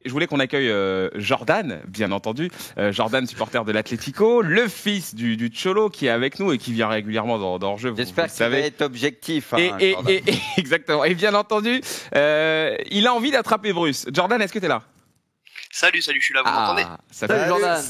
je voulais qu'on accueille Jordan, bien entendu. Jordan, supporter de l'Atlético, le fils du Cholo qui est avec nous et qui vient régulièrement dans Hors-jeu. J'espère qu'il va être objectif. Hein, et exactement. Et bien entendu, il a envie d'attraper Bruce. Jordan, est-ce que tu es là? Salut, je suis là, vous m'entendez?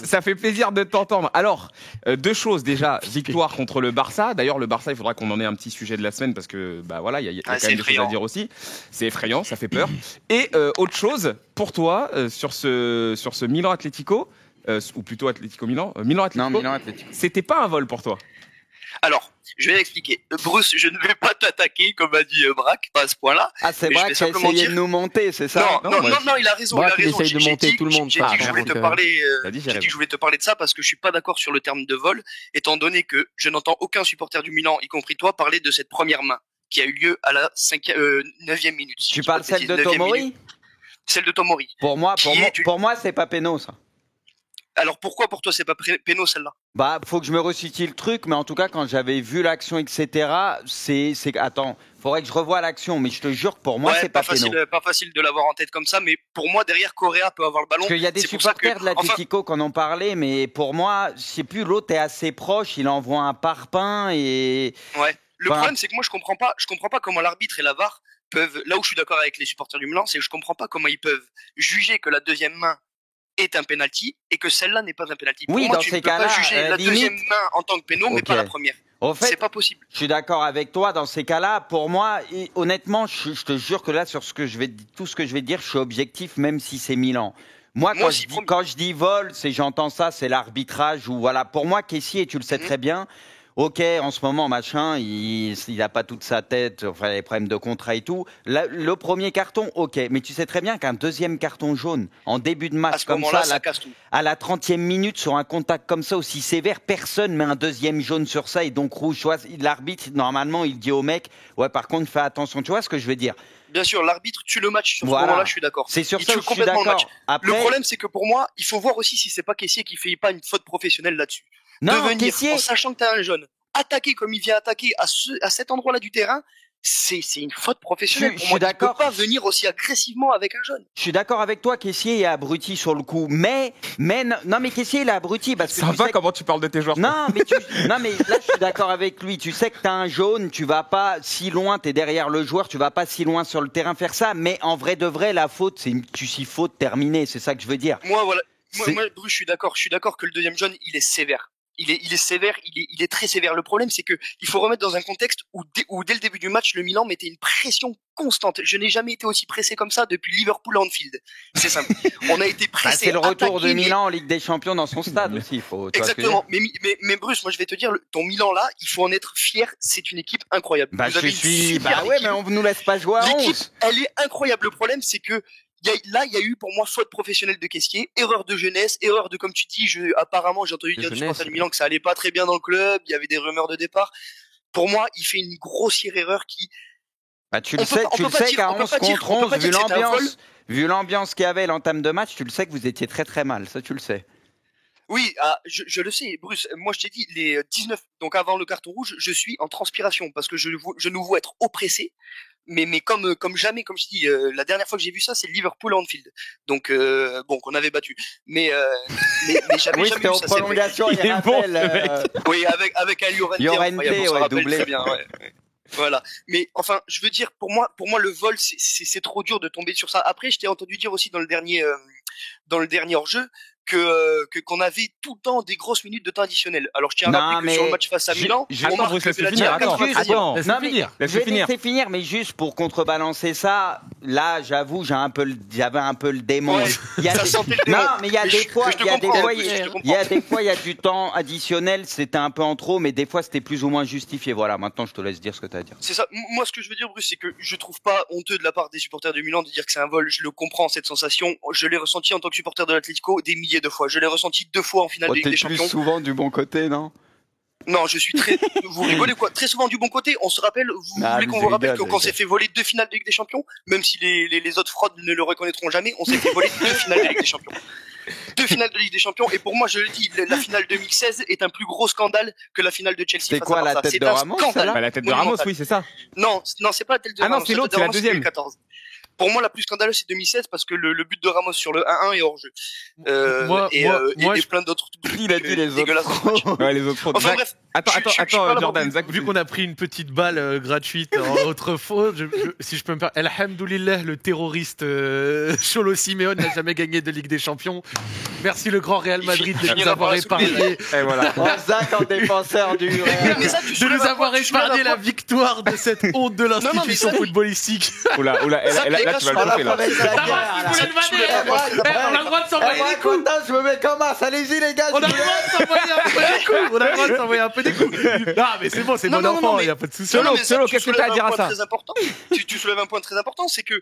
Ça fait plaisir de t'entendre. Alors, deux choses déjà, victoire contre le Barça. D'ailleurs, le Barça, il faudra qu'on en ait un petit sujet de la semaine parce que, bah voilà, il y a quand même des choses à dire aussi. C'est effrayant, ça fait peur. Et autre chose, pour toi, sur ce Milan Atlético, ou plutôt Atlético Milan, Milan Atlético, c'était pas un vol pour toi? Alors, je vais expliquer. Bruce, je ne vais pas t'attaquer, comme a dit Braque, pas à ce point-là. Ah, c'est Braque qui a essayé de nous monter, c'est ça? Non, il a raison. Braque, il essaye de monter tout le monde. J'ai dit que je voulais te parler de ça parce que je suis pas d'accord sur le terme de vol, étant donné que je n'entends aucun supporter du Milan, y compris toi, parler de cette première main qui a eu lieu à la 9e minute. Tu parles celle de Tomori? Celle de Tomori. Pour moi, c'est pas péno, ça. Alors pourquoi pour toi c'est pas péno celle-là? Bah faut que je me resitue le truc, mais en tout cas quand j'avais vu l'action etc. Attends, faudrait que je revoie l'action, mais je te jure que pour moi c'est pas péno. Pas facile de l'avoir en tête comme ça, mais pour moi derrière Correa peut avoir le ballon. Parce qu'il y a des supporters de l'Atlético qui en ont parlé, mais pour moi je sais plus, l'autre est assez proche, il envoie un parpaing et. Ouais. Le problème c'est que moi je comprends pas comment l'arbitre et la VAR peuvent. Là où je suis d'accord avec les supporters du Milan, c'est que je comprends pas comment ils peuvent juger que la deuxième main est un penalty et que celle-là n'est pas un penalty. Oui, pour moi, dans tu ces ne peux cas-là, pas juger la deuxième main en tant que péno, mais pas la première. En fait, c'est pas possible. Je suis d'accord avec toi dans ces cas-là. Pour moi, honnêtement, je te jure que là, sur tout ce que je vais te dire, je suis objectif, même si c'est Milan. Moi, quand je dis vol, j'entends ça, c'est l'arbitrage ou voilà. Pour moi, Kessié, tu le sais très bien. Ok, en ce moment, machin, il n'a pas toute sa tête, enfin, les problèmes de contrat et tout. Le premier carton, ok, mais tu sais très bien qu'un deuxième carton jaune en début de match comme ça, à la 30e minute, sur un contact comme ça aussi sévère, personne met un deuxième jaune sur ça et donc rouge. L'arbitre, normalement, il dit au mec, ouais, par contre, fais attention. Tu vois ce que je veux dire? Bien sûr, l'arbitre tue le match sur ce moment-là, je suis d'accord. C'est sur ça que je suis d'accord. Le problème, c'est que pour moi, il faut voir aussi si c'est pas Kessié qui fait pas une faute professionnelle là-dessus. Non, de venir, Kessié, en sachant que t'as un jaune, attaquer comme il vient attaquer à cet endroit-là du terrain, c'est une faute professionnelle. Je suis d'accord. Il peut pas venir aussi agressivement avec un jeune. Je suis d'accord avec toi, Kessié est abruti sur le coup, mais Kessié il est abruti parce que. Ça va comment tu parles de tes joueurs. Non, mais là je suis d'accord avec lui. Tu sais que t'as un jaune, tu vas pas si loin, t'es derrière le joueur, tu vas pas si loin sur le terrain faire ça. Mais en vrai de vrai, la faute, c'est une faute terminée. C'est ça que je veux dire. Moi, voilà. Moi, Bruce, je suis d'accord que le deuxième jaune, il est sévère. Il est sévère, il est très sévère. Le problème, c'est que il faut remettre dans un contexte où dès le début du match, le Milan mettait une pression constante. Je n'ai jamais été aussi pressé comme ça depuis Liverpool à Anfield. C'est simple. On a été pressé. C'est le retour de Milan en Ligue des Champions dans son stade aussi. Exactement. Mais Bruce, moi je vais te dire, ton Milan là, il faut en être fier. C'est une équipe incroyable. Ouais, mais on nous laisse pas jouer à 11. L'équipe, elle est incroyable. Le problème, c'est que il y a eu pour moi faute professionnelle de Kessié, erreur de jeunesse, erreur de, comme tu dis, apparemment j'ai entendu dire du supporter du Milan que ça allait pas très bien dans le club, il y avait des rumeurs de départ. Pour moi, il fait une grossière erreur qui. Bah tu le sais qu'à 11 contre 11, vu l'ambiance qu'il y avait l'entame de match, tu le sais que vous étiez très très mal, ça tu le sais. Oui, je le sais, Bruce. Moi, je t'ai dit, les 19, donc avant le carton rouge, je suis en transpiration parce que je nous vois être oppressé. Mais comme jamais, comme je dis, la dernière fois que j'ai vu ça, c'est Liverpool Anfield. Donc qu'on avait battu. Mais j'avais jamais vu ça. Prolongation, il rappelle. Oui, avec un Llorente, doublé. Très bien, ouais. Voilà. Mais enfin, je veux dire, pour moi, le vol, c'est trop dur de tomber sur ça. Après, je t'ai entendu dire aussi dans le dernier hors-jeu qu'on avait tout le temps des grosses minutes de temps additionnel. Alors je tiens à rappeler que sur le match face à Milan, laissez finir, mais juste pour contrebalancer ça, là j'avoue j'avais un peu le démon. Ouais, il y a des fois il y a du temps additionnel, c'était un peu en trop, mais des fois c'était plus ou moins justifié. Voilà, maintenant je te laisse dire ce que tu as à dire. C'est ça. Moi ce que je veux dire, Bruce, c'est que je trouve pas honteux de la part des supporters du Milan de dire que c'est un vol. Je le comprends, cette sensation. Je l'ai ressenti en tant que supporter de l'Atlético des milliers de fois. Je l'ai ressenti 2 fois en finale de Ligue des Champions. Plus souvent du bon côté, non? Non, je suis très. Vous rigolez quoi? Très souvent du bon côté. On se rappelle. Vous voulez qu'on vous rappelle qu'on s'est fait voler 2 finales de Ligue des Champions, même si les autres fraudes ne le reconnaîtront jamais. On s'est fait voler 2 finales de Ligue des Champions. 2 finales de Ligue des Champions. Et pour moi, je le dis, la finale 2016 est un plus gros scandale que la finale de Chelsea. C'est quoi la tête de Ramos? La tête de Ramos, oui, c'est ça. Non, c'est pas la tête de Ramos. Ah non, c'est l'autre, c'est la deuxième. Pour moi, la plus scandaleuse, c'est 2016 parce que le but de Ramos sur le 1-1 est hors jeu. Et plein d'autres trucs. Il a dit les autres. Ouais, les autres. Enfin bref. Attends, Jordan. Vu qu'on a pris une petite balle gratuite en autre faute, si je peux me permettre, alhamdoulilah, le terroriste Cholo Simeone n'a jamais gagné de Ligue des Champions. Merci le grand Real Madrid de nous avoir épargné. Et voilà. Zach en défenseur du Real. De nous avoir épargné la victoire de cette honte de l'institution footballistique. Oula, là tu vas le couper là. On a le droit de s'envoyer des coups. Je me mets comme as. Allez-y les gars. On a le droit de s'envoyer un peu des coups. Non mais c'est bon, c'est mon enfant, il n'y a pas de souci. Solo, qu'est-ce que tu as à dire à ça? Tu soulèves un point très important, c'est que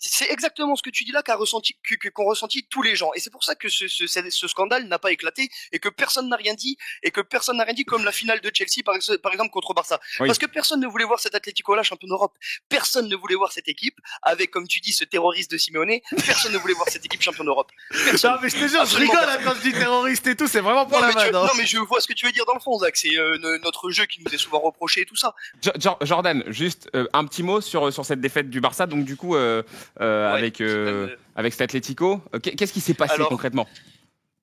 c'est exactement ce que tu dis là qu'ont ressenti tous les gens. Et c'est pour ça que ce scandale n'a pas éclaté et que personne n'a rien dit comme la finale de Chelsea par exemple contre Barça. Oui. Parce que personne ne voulait voir cet Atlético-là champion d'Europe. Personne ne voulait voir cette équipe avec, comme tu dis, ce terroriste de Simeone. Personne ne voulait voir cette équipe champion d'Europe. Non mais je te jure, je rigole quand je dis terroriste et tout, c'est vraiment pour la vanne. Non mais je vois ce que tu veux dire dans le fond, Zach. C'est notre jeu qui nous est souvent reproché et tout ça. Jordan, juste un petit mot sur cette défaite du Barça. Donc du coup. Avec cet Atlético. Qu'est-ce qui s'est passé concrètement?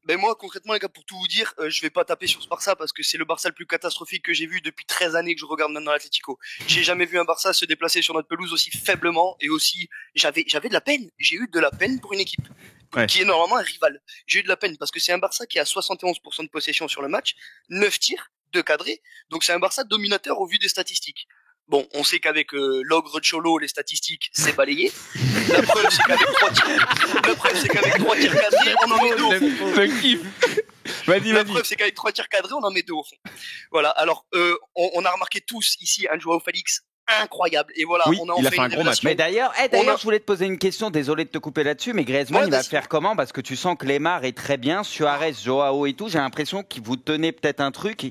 Ben moi, concrètement, les gars, pour tout vous dire, je vais pas taper sur ce Barça parce que c'est le Barça le plus catastrophique que j'ai vu depuis 13 années que je regarde maintenant l'Atlético. J'ai jamais vu un Barça se déplacer sur notre pelouse aussi faiblement et aussi, j'avais de la peine. J'ai eu de la peine pour une équipe qui est normalement un rival. J'ai eu de la peine parce que c'est un Barça qui a 71% de possession sur le match, 9 tirs, 2 cadrés. Donc c'est un Barça dominateur au vu des statistiques. Bon, on sait qu'avec l'ogre Cholo, les statistiques, c'est balayé. La preuve, c'est qu'avec 3 tirs cadrés, on en met 2 au fond. C'est un kiff. Vas-y. La preuve, c'est qu'avec 3 tirs cadrés, on en met 2 au fond. Voilà. Alors, on a remarqué tous ici un Joao Félix incroyable. Et voilà, oui, on a il a fait un gros match. Mais d'ailleurs, je voulais te poser une question. Désolé de te couper là-dessus, mais Griezmann, il va faire comment? Parce que tu sens que Lemar est très bien, Suarez, Joao et tout. J'ai l'impression que vous tenez peut-être un truc.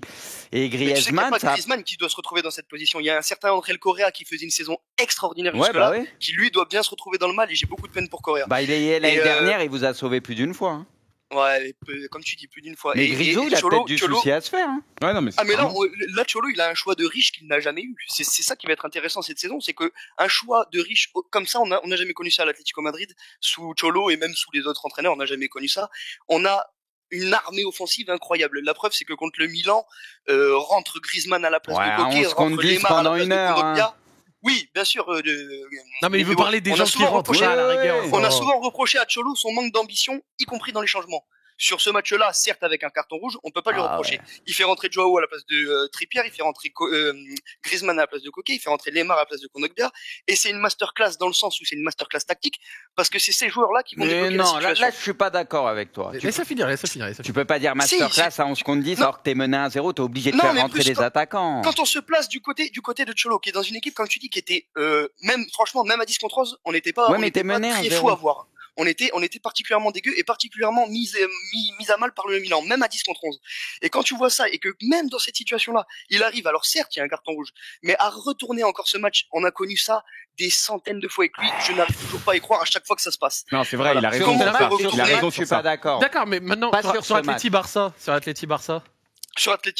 Et Griezmann, tu sais qu'il y a pas Griezmann qui doit se retrouver dans cette position. Il y a un certain André Correa qui faisait une saison extraordinaire jusque-là, qui lui doit bien se retrouver dans le mal. Et j'ai beaucoup de peine pour Correa. Bah, l'année dernière, il vous a sauvé plus d'une fois. Hein. Ouais, comme tu dis, plus d'une fois. Mais Grisou, il a peut-être du souci à se faire. Hein. Ouais, non, mais mais là, Cholo, il a un choix de riche qu'il n'a jamais eu. C'est ça qui va être intéressant cette saison, c'est que un choix de riche comme ça, on n'a jamais connu ça à l'Atlético Madrid, sous Cholo et même sous les autres entraîneurs, on n'a jamais connu ça. On a une armée offensive incroyable. La preuve, c'est que contre le Milan, rentre Griezmann à la place de Coquet, rentre Lemar à la place de Kondogbia. Oui, bien sûr. Non, mais il veut parler des gens qui rentrent à la rigueur. On a souvent reproché à Cholo son manque d'ambition, y compris dans les changements. Sur ce match-là, certes avec un carton rouge, on peut pas lui reprocher. Ouais. Il fait rentrer Joao à la place de Trippier, il fait rentrer Griezmann à la place de Coquet, il fait rentrer Lemar à la place de Kondogbia, et c'est une masterclass dans le sens où c'est une masterclass tactique, parce que c'est ces joueurs-là qui vont débloquer la situation. Là, je suis pas d'accord avec toi. Laisse finir. Tu peux pas dire masterclass à 11 contre 10 alors que t'es mené à 0, t'es obligé de faire rentrer des attaquants. Quand on se place du côté de Cholo, qui est dans une équipe, comme tu dis, qui était même à 10 contre 11, on n'était pas très fou à voir. On était particulièrement dégueu et particulièrement mis à mal par le Milan, même à 10 contre 11. Et quand tu vois ça, et que même dans cette situation-là, il arrive, alors certes, il y a un carton rouge, mais à retourner encore ce match, on a connu ça des centaines de fois avec lui, je n'arrive toujours pas à y croire à chaque fois que ça se passe. Non, c'est vrai, il a raison. Je suis pas d'accord. D'accord, mais maintenant, sur Atleti Barça. Sur Atleti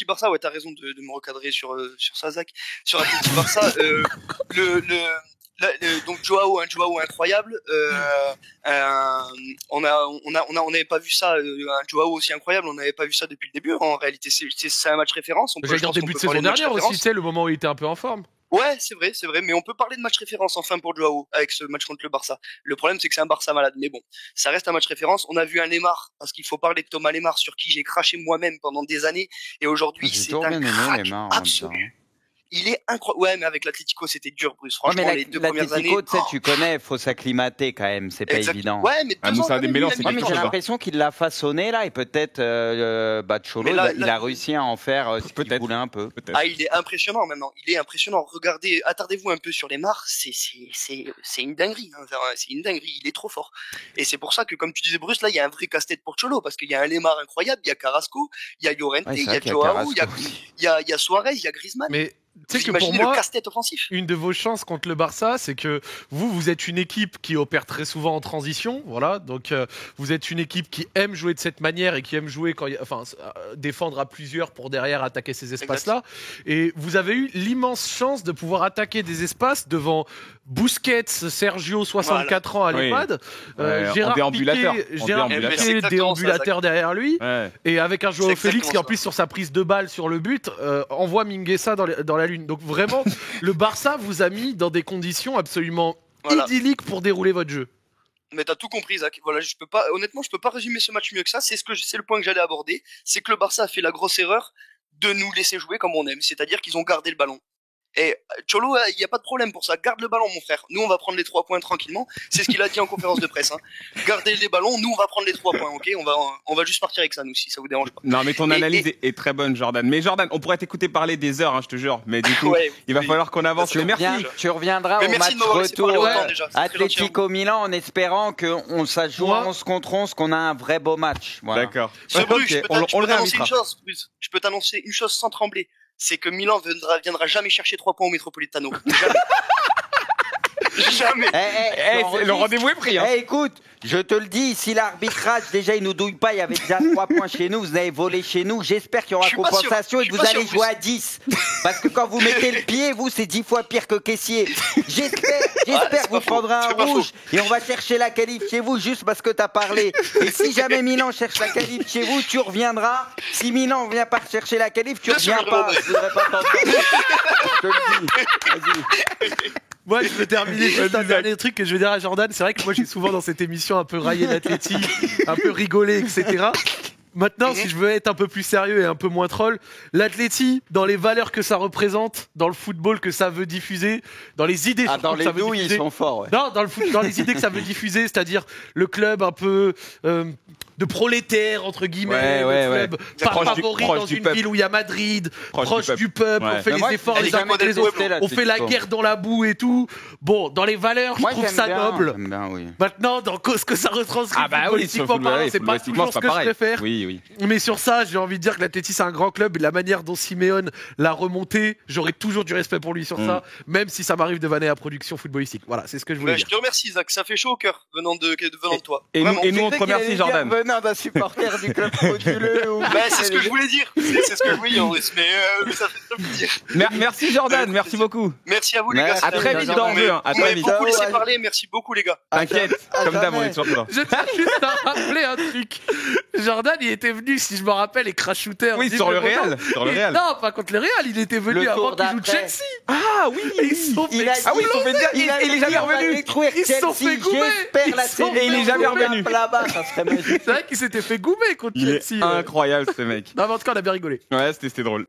Barça, ouais, t'as raison de me recadrer sur ça, Zach. Sur Atleti Barça, donc Joao incroyable. On n'avait pas vu ça, un Joao aussi incroyable. On n'avait pas vu ça depuis le début. En réalité, c'est un match référence. J'allais dire début de saison dernière aussi, tu sais, le moment où il était un peu en forme. Ouais, c'est vrai, mais on peut parler de match référence enfin pour Joao avec ce match contre le Barça. Le problème, c'est que c'est un Barça malade, mais bon, ça reste un match référence. On a vu un Lemar, parce qu'il faut parler de Thomas Lemar, sur qui j'ai craché moi-même pendant des années, et aujourd'hui, c'est un crack absolu. Il est incroyable. Ouais, mais avec l'Atlético, c'était dur, Bruce. Franchement, les 2 premières années. L'Atlético, tu sais, tu connais, faut s'acclimater quand même. C'est pas évident. Ouais, mais j'ai l'impression qu'il l'a façonné là, et peut-être, Cholo, il a réussi à en faire ce qu'il voulait un peu. Ah, il est impressionnant maintenant. Il est impressionnant. Regardez, attardez-vous un peu sur Lemar. C'est une dinguerie. Hein. C'est une dinguerie. Il est trop fort. Et c'est pour ça que, comme tu disais, Bruce, là, il y a un vrai casse-tête pour Cholo, parce qu'il y a un Lemar incroyable, il y a Carrasco, il y a Llorente, il y a Joao, il y a Suarez, il y a Griezmann. Mais tu sais que pour moi, offensif. Une de vos chances contre le Barça, c'est que vous êtes une équipe qui opère très souvent en transition, voilà. Donc vous êtes une équipe qui aime jouer de cette manière et qui aime jouer défendre à plusieurs pour derrière attaquer ces espaces-là. Et vous avez eu l'immense chance de pouvoir attaquer des espaces devant Busquets, Sergio, 64 ans à l'EHPAD, Gérard Piqué, déambulateur derrière lui, et avec un Joao Félix qui en plus sur sa prise de balle sur le but envoie Mingueza dans la lune. Donc vraiment, le Barça vous a mis dans des conditions absolument idylliques pour dérouler votre jeu. Mais t'as tout compris, Zach. Voilà, honnêtement, je peux pas résumer ce match mieux que ça. C'est le point que j'allais aborder. C'est que le Barça a fait la grosse erreur de nous laisser jouer comme on aime. C'est-à-dire qu'ils ont gardé le ballon. Et Cholo, il y a pas de problème pour ça. Garde le ballon, mon frère. Nous, on va prendre les 3 points tranquillement. C'est ce qu'il a dit en conférence de presse. Hein. Gardez les ballons. Nous, on va prendre les 3 points. Ok, on va juste partir avec ça, nous, si ça vous dérange pas. Non, mais ton analyse est très bonne, Jordan. Mais Jordan, on pourrait t'écouter parler des heures, hein, je te jure. Mais du coup, il va falloir qu'on avance. Mais merci. Tu reviendras au match retour Atlético Milan en espérant qu'on ça joue 11 contre 11, qu'on a un vrai beau match. Voilà. D'accord. Je peux t'annoncer une chose sans trembler. C'est que Milan viendra jamais chercher 3 points au Metropolitano. Jamais. Le rendez-vous est pris. Hein. Écoute, je te le dis, si l'arbitrage, déjà, il nous douille pas, il y avait déjà 3 points chez nous, vous avez volé chez nous, j'espère qu'il y aura compensation et que vous allez jouer à 10. Parce que quand vous mettez le pied, vous, c'est 10 fois pire que caissier. J'espère que vous prendrez un rouge et on va chercher la qualif chez vous juste parce que t'as parlé. Et si jamais Milan cherche la qualif chez vous, tu reviendras. Si Milan vient pas chercher la qualif, tu reviens pas. Je voudrais pas t'entendre. Je te le dis. Vas-y. Moi, je veux terminer juste un dernier truc que je veux dire à Jordan. C'est vrai que moi, j'ai souvent dans cette émission un peu raillé l'Atleti, un peu rigolé, etc. Maintenant, si je veux être un peu plus sérieux et un peu moins troll, l'Atleti, dans les valeurs que ça représente, dans le football que ça veut diffuser, dans les idées dans les douilles, ils sont forts. Ouais. Non, dans les idées que ça veut diffuser, c'est-à-dire le club un peu de prolétaire entre guillemets, le club pas favori dans une ville où il y a Madrid, proche du peuple, on fait les efforts les uns contre les autres, on fait la guerre dans la boue et tout. Bon, dans les valeurs, je trouve ça noble. Maintenant, dans ce que ça retranscrit politiquement parlant, c'est pas toujours ce que je préfère. Oui. Mais sur ça, j'ai envie de dire que l'Atleti c'est un grand club et la manière dont Simeone l'a remonté, j'aurai toujours du respect pour lui sur ça, même si ça m'arrive de vanner la production footballistique. Voilà, c'est ce que je voulais dire. Je te remercie, Zach, ça fait chaud au cœur venant de toi. Et nous on te remercie, Jordan. Venant d'un supporter du club frauduleux. C'est ce que je voulais dire. C'est ce que je voulais dire, mais ça fait trop plaisir. Merci Jordan, merci beaucoup. Merci à vous les gars. À très vite dans le jeu. À très vite. Beaucoup laissé parler, merci beaucoup les gars. T'inquiète, comme d'hab, on est toujours là. Je tiens juste à rappeler un truc. Jordan, il était venu, si je me rappelle, et crash shooter. Oui, sur le Real. Non, pas contre le Real, il était venu avant qu'il joue Chelsea. Ah oui, ils sont fait il est jamais revenu. Ils se sont fait goumer. Et il est jamais revenu. C'est vrai qu'il s'était fait goumer contre Chelsea. Il est incroyable ce mec. Non, mais en tout cas, on a bien rigolé. Ouais, c'était drôle.